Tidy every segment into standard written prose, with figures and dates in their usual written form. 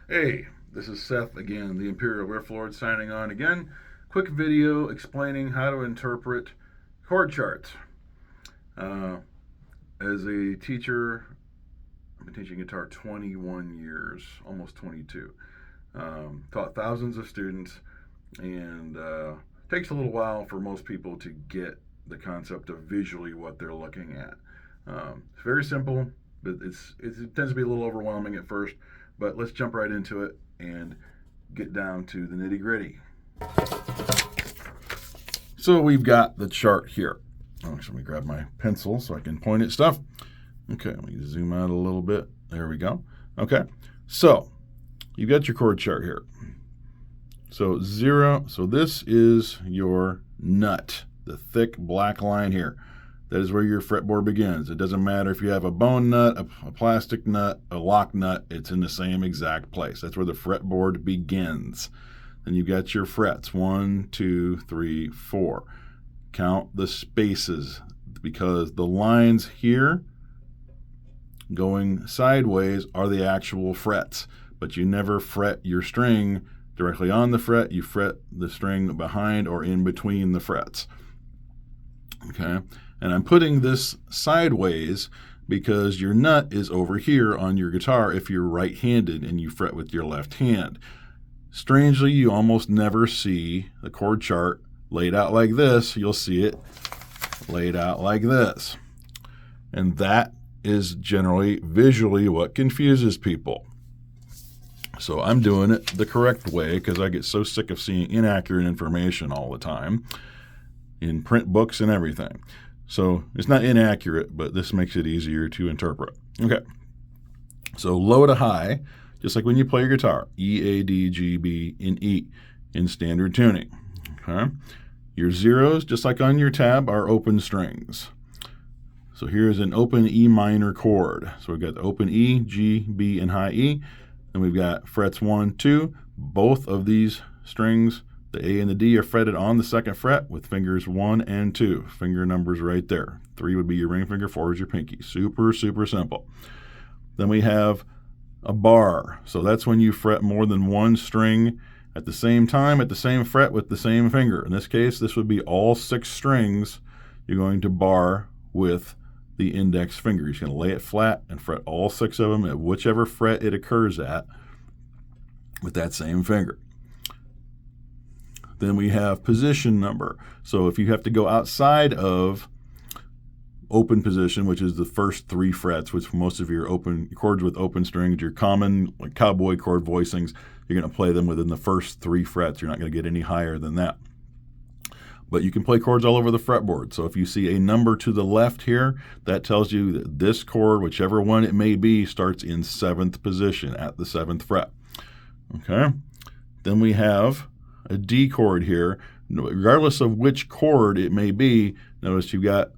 Hey, this is Seth again, the Imperial Riff signing on again. Quick video explaining how to interpret chord charts. Uh, as a teacher, I've been teaching guitar 21 years, almost 22. Taught thousands of students, and takes a little while for most people to get the concept of visually what they're looking at. It's very simple, but it tends to be a little overwhelming at first. But let's jump right into it and get down to the nitty gritty. So we've got the chart here. Oh, let me grab my pencil so I can point at stuff. Okay, let me zoom out a little bit. There we go. Okay, so you've got your chord chart here. So this is your nut, the thick black line here. That is where your fretboard begins. It doesn't matter if you have a bone nut, a plastic nut, a lock nut, it's in the same exact place. That's where the fretboard begins. Then you've got your frets, 1, 2, 3, 4. Count the spaces because the lines here going sideways are the actual frets, but you never fret your string directly on the fret. You fret the string behind or in between the frets. Okay. And I'm putting this sideways because your nut is over here on your guitar if you're right-handed and you fret with your left hand. Strangely, you almost never see the chord chart laid out like this. You'll see it laid out like this. And that is generally visually what confuses people. So I'm doing it the correct way because I get so sick of seeing inaccurate information all the time in print books and everything. So it's not inaccurate, but this makes it easier to interpret. Okay, so low to high, just like when you play your guitar, E, A, D, G, B, and E in standard tuning. Okay, your zeros, just like on your tab, are open strings. So here's an open E minor chord. So we've got the open E, G, B, and high E. Then we've got frets 1, 2. Both of these strings, the A and the D, are fretted on the second fret with fingers 1 and 2. Finger numbers right there. 3 would be your ring finger, 4 is your pinky. Super, super simple. Then we have a bar. So that's when you fret more than one string at the same time, at the same fret with the same finger. In this case, this would be all 6 strings you're going to bar with the index finger. You're just going to lay it flat and fret all 6 of them at whichever fret it occurs at with that same finger. Then we have position number. So if you have to go outside of open position, which is the first 3 frets, which most of your open chords with open strings, your common like cowboy chord voicings, you're going to play them within the first 3 frets. You're not going to get any higher than that. But you can play chords all over the fretboard. So if you see a number to the left here, that tells you that this chord, whichever one it may be, starts in 7th position at the 7th fret. Okay. Then we have a D chord here. Regardless of which chord it may be, notice you've got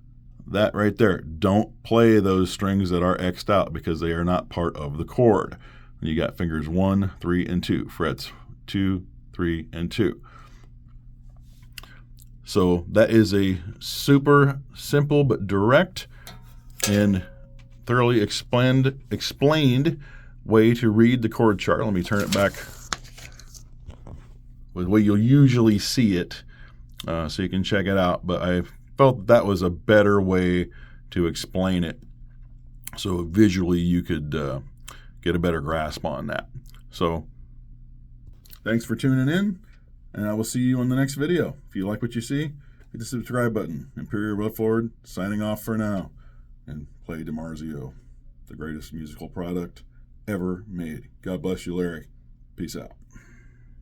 that right there. Don't play those strings that are X'd out because they are not part of the chord. And you got fingers 1, 3, and 2. Frets 2, 3, and 2. So that is a super simple but direct and thoroughly explained way to read the chord chart. Let me turn it back with the way you'll usually see it so you can check it out. But I felt that was a better way to explain it so visually you could get a better grasp on that. So thanks for tuning in. And I will see you on the next video. If you like what you see, hit the subscribe button. Imperial Riff signing off for now. And play DiMarzio, the greatest musical product ever made. God bless you, Larry. Peace out.